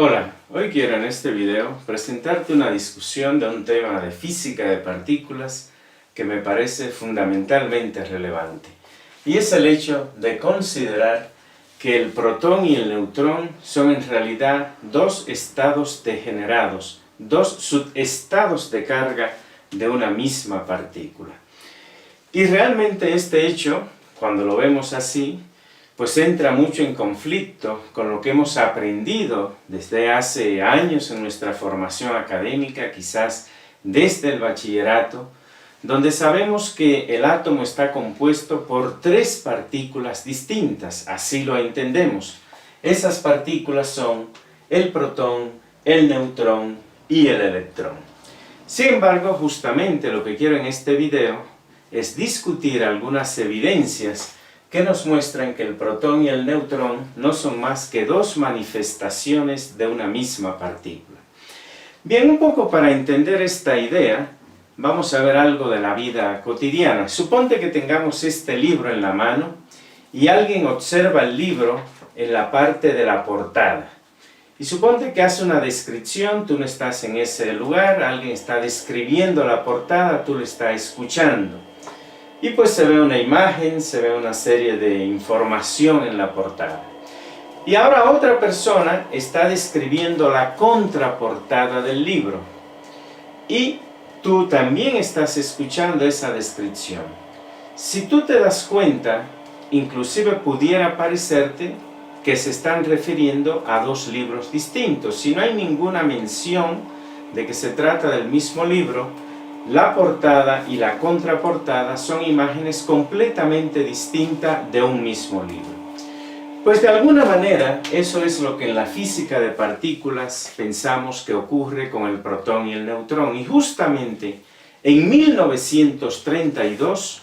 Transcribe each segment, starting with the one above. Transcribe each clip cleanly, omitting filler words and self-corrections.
Hola, hoy quiero en este video presentarte una discusión de un tema de física de partículas que me parece fundamentalmente relevante. Y es el hecho de considerar que el protón y el neutrón son en realidad dos estados degenerados, dos subestados de carga de una misma partícula. Y realmente este hecho, cuando lo vemos así, pues entra mucho en conflicto con lo que hemos aprendido desde hace años en nuestra formación académica, quizás desde el bachillerato, donde sabemos que el átomo está compuesto por tres partículas distintas, así lo entendemos. Esas partículas son el protón, el neutrón y el electrón. Sin embargo, justamente lo que quiero en este video es discutir algunas evidencias que nos muestran que el protón y el neutrón no son más que dos manifestaciones de una misma partícula. Bien, un poco para entender esta idea, vamos a ver algo de la vida cotidiana. Suponte que tengamos este libro en la mano y alguien observa el libro en la parte de la portada. Y suponte que hace una descripción, tú no estás en ese lugar, alguien está describiendo la portada, tú lo estás escuchando. Y pues se ve una imagen, se ve una serie de información en la portada. Y ahora otra persona está describiendo la contraportada del libro. Y tú también estás escuchando esa descripción. Si tú te das cuenta, inclusive pudiera parecerte que se están refiriendo a dos libros distintos. Si no hay ninguna mención de que se trata del mismo libro, la portada y la contraportada son imágenes completamente distintas de un mismo libro. Pues de alguna manera, eso es lo que en la física de partículas pensamos que ocurre con el protón y el neutrón. Y justamente en 1932,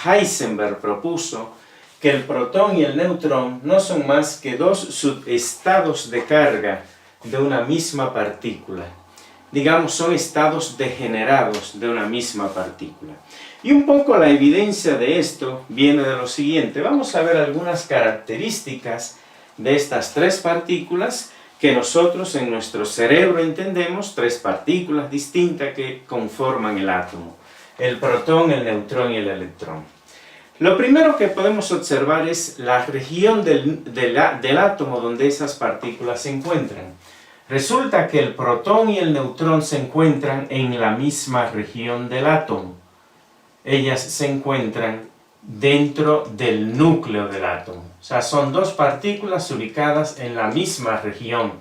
Heisenberg propuso que el protón y el neutrón no son más que dos subestados de carga de una misma partícula. Digamos, son estados degenerados de una misma partícula. Y un poco la evidencia de esto viene de lo siguiente. Vamos a ver algunas características de estas tres partículas que nosotros en nuestro cerebro entendemos, tres partículas distintas que conforman el átomo. El protón, el neutrón y el electrón. Lo primero que podemos observar es la región del átomo donde esas partículas se encuentran. Resulta que el protón y el neutrón se encuentran en la misma región del átomo. Ellas se encuentran dentro del núcleo del átomo. O sea, son dos partículas ubicadas en la misma región,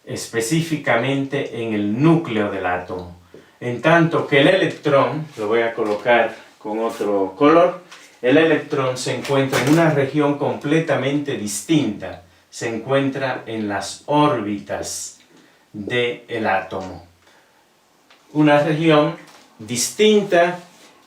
específicamente en el núcleo del átomo. En tanto que el electrón, lo voy a colocar con otro color, el electrón se encuentra en una región completamente distinta. Se encuentra en las órbitas del átomo. Una región distinta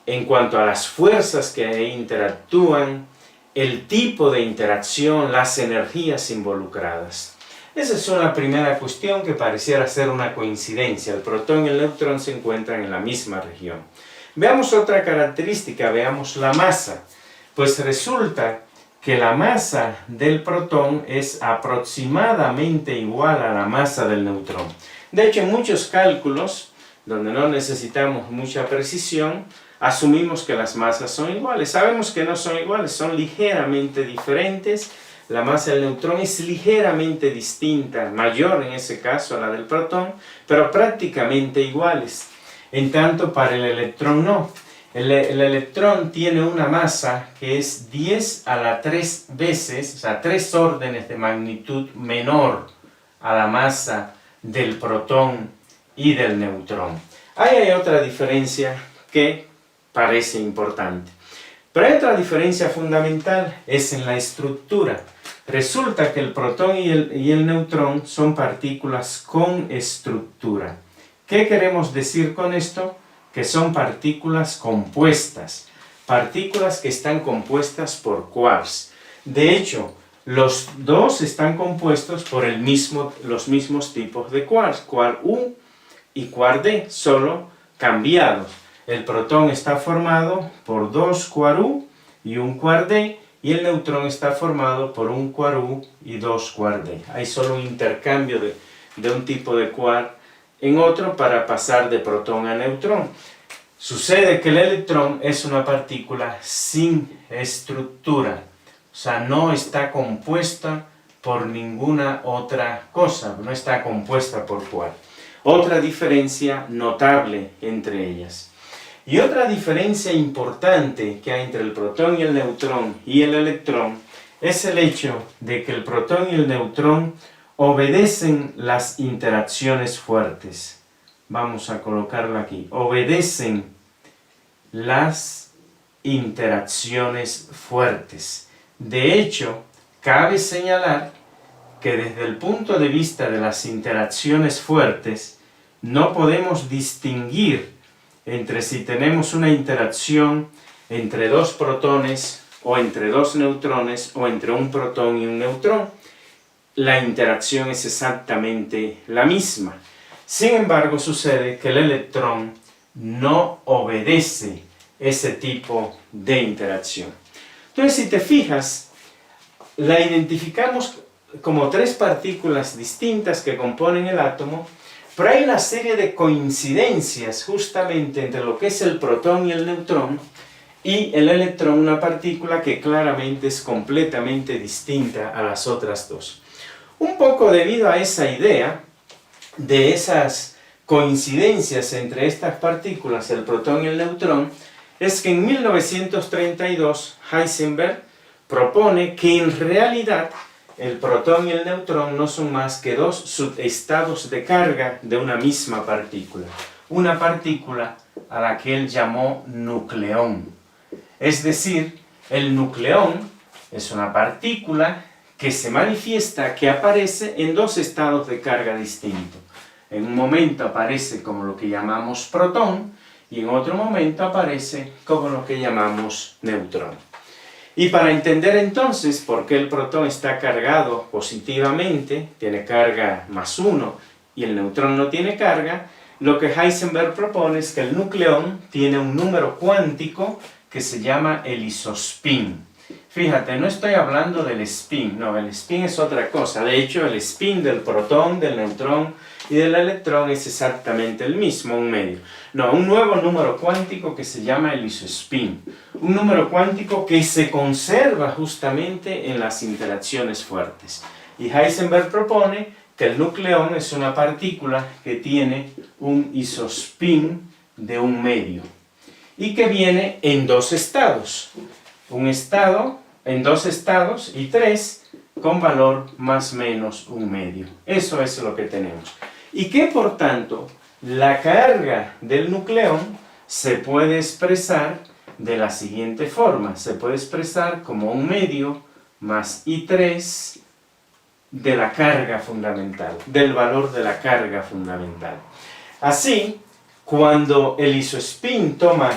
en cuanto a las fuerzas que ahí interactúan, el tipo de interacción, las energías involucradas. Esa es una primera cuestión que pareciera ser una coincidencia. El protón y el neutrón se encuentran en la misma región. Veamos otra característica, veamos la masa. Pues resulta que la masa del protón es aproximadamente igual a la masa del neutrón. De hecho, en muchos cálculos, donde no necesitamos mucha precisión, asumimos que las masas son iguales. Sabemos que no son iguales, son ligeramente diferentes. La masa del neutrón es ligeramente distinta, mayor en ese caso a la del protón, pero prácticamente iguales. En tanto, para el electrón no. El electrón tiene una masa que es 10 a la 3 veces, o sea, 3 órdenes de magnitud menor a la masa del protón y del neutrón. Ahí hay otra diferencia que parece importante. Pero hay otra diferencia fundamental, es en la estructura. Resulta que el protón y el neutrón son partículas con estructura. ¿Qué queremos decir con esto? Que son partículas compuestas, partículas que están compuestas por quarks. De hecho, los dos están compuestos por los mismos tipos de quarks, quark U y quark D, solo cambiados. El protón está formado por dos quark U y un quark D, y el neutrón está formado por un quark U y dos quark D. Hay solo un intercambio de un tipo de quark en otro para pasar de protón a neutrón. Sucede que el electrón es una partícula sin estructura, o sea, no está compuesta por ninguna otra cosa, no está compuesta por quark. Otra diferencia notable entre ellas. Y otra diferencia importante que hay entre el protón y el neutrón y el electrón es el hecho de que el protón y el neutrón obedecen las interacciones fuertes. Vamos a colocarlo aquí. Obedecen las interacciones fuertes. De hecho, cabe señalar que desde el punto de vista de las interacciones fuertes, no podemos distinguir entre si tenemos una interacción entre dos protones o entre dos neutrones o entre un protón y un neutrón. La interacción es exactamente la misma. Sin embargo, sucede que el electrón no obedece ese tipo de interacción. Entonces, si te fijas, la identificamos como tres partículas distintas que componen el átomo, pero hay una serie de coincidencias justamente entre lo que es el protón y el neutrón y el electrón, una partícula que claramente es completamente distinta a las otras dos. Un poco debido a esa idea de esas coincidencias entre estas partículas, el protón y el neutrón, es que en 1932 Heisenberg propone que en realidad el protón y el neutrón no son más que dos subestados de carga de una misma partícula. Una partícula a la que él llamó nucleón. Es decir, el nucleón es una partícula que se manifiesta, que aparece en dos estados de carga distintos. En un momento aparece como lo que llamamos protón y en otro momento aparece como lo que llamamos neutrón. Y para entender entonces por qué el protón está cargado positivamente, tiene carga +1 y el neutrón no tiene carga, lo que Heisenberg propone es que el nucleón tiene un número cuántico que se llama el isospin. Fíjate, no estoy hablando del spin, no, el spin es otra cosa. De hecho, el spin del protón, del neutrón y del electrón es exactamente el mismo, un medio. No, un nuevo número cuántico que se llama el isospin. Un número cuántico que se conserva justamente en las interacciones fuertes. Y Heisenberg propone que el nucleón es una partícula que tiene un isospin de un medio. Y que viene en dos estados. Un estado, en dos estados y tres con valor más o menos un medio. Eso es lo que tenemos. Y que por tanto la carga del nucleón se puede expresar de la siguiente forma. Se puede expresar como un medio más I3 de la carga fundamental, del valor de la carga fundamental. Así, cuando el isospin toma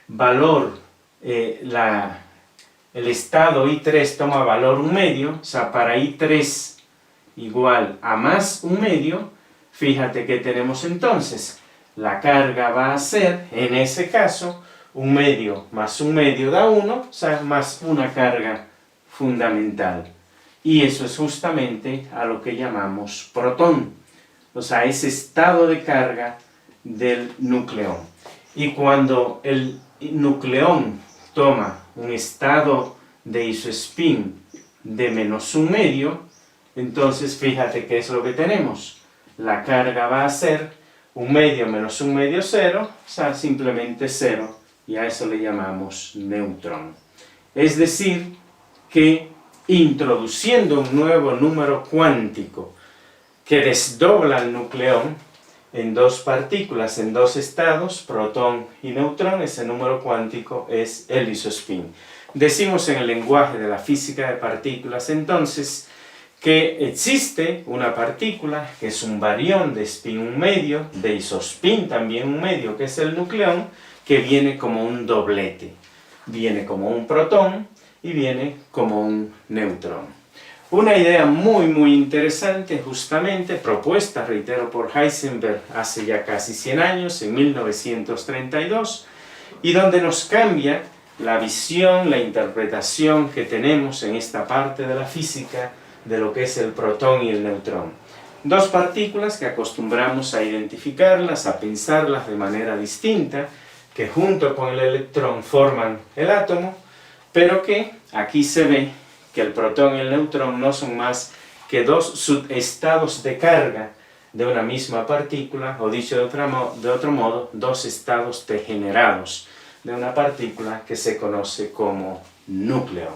valor, el estado I3 toma valor un medio, o sea, para I3 igual a más un medio, fíjate que tenemos entonces, la carga va a ser, en ese caso, un medio más un medio da 1, o sea, más una carga fundamental. Y eso es justamente a lo que llamamos protón, o sea, ese estado de carga del nucleón. Y cuando el nucleón toma un estado de isospin de menos un medio, entonces fíjate qué es lo que tenemos. La carga va a ser un medio menos un medio 0, o sea, simplemente 0, y a eso le llamamos neutrón. Es decir, que introduciendo un nuevo número cuántico que desdobla el nucleón en dos partículas, en dos estados, protón y neutrón, ese número cuántico es el isospin. Decimos en el lenguaje de la física de partículas, entonces, que existe una partícula que es un barión de spin un medio, de isospin también un medio, que es el nucleón, que viene como un doblete. Viene como un protón y viene como un neutrón. Una idea muy interesante, justamente propuesta, reitero, por Heisenberg hace ya casi 100 años, en 1932, y donde nos cambia la visión, la interpretación que tenemos en esta parte de la física de lo que es el protón y el neutrón. Dos partículas que acostumbramos a identificarlas, a pensarlas de manera distinta, que junto con el electrón forman el átomo, pero que aquí se ve que el protón y el neutrón no son más que dos subestados de carga de una misma partícula, o dicho de otro modo, dos estados degenerados de una partícula que se conoce como núcleo.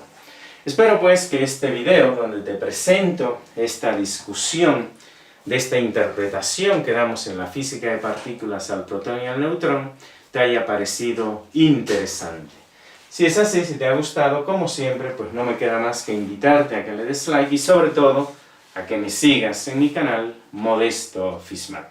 Espero pues que este video, donde te presento esta discusión de esta interpretación que damos en la física de partículas al protón y al neutrón, te haya parecido interesante. Si es así, si te ha gustado, como siempre, pues no me queda más que invitarte a que le des like y sobre todo a que me sigas en mi canal Modesto Fismat.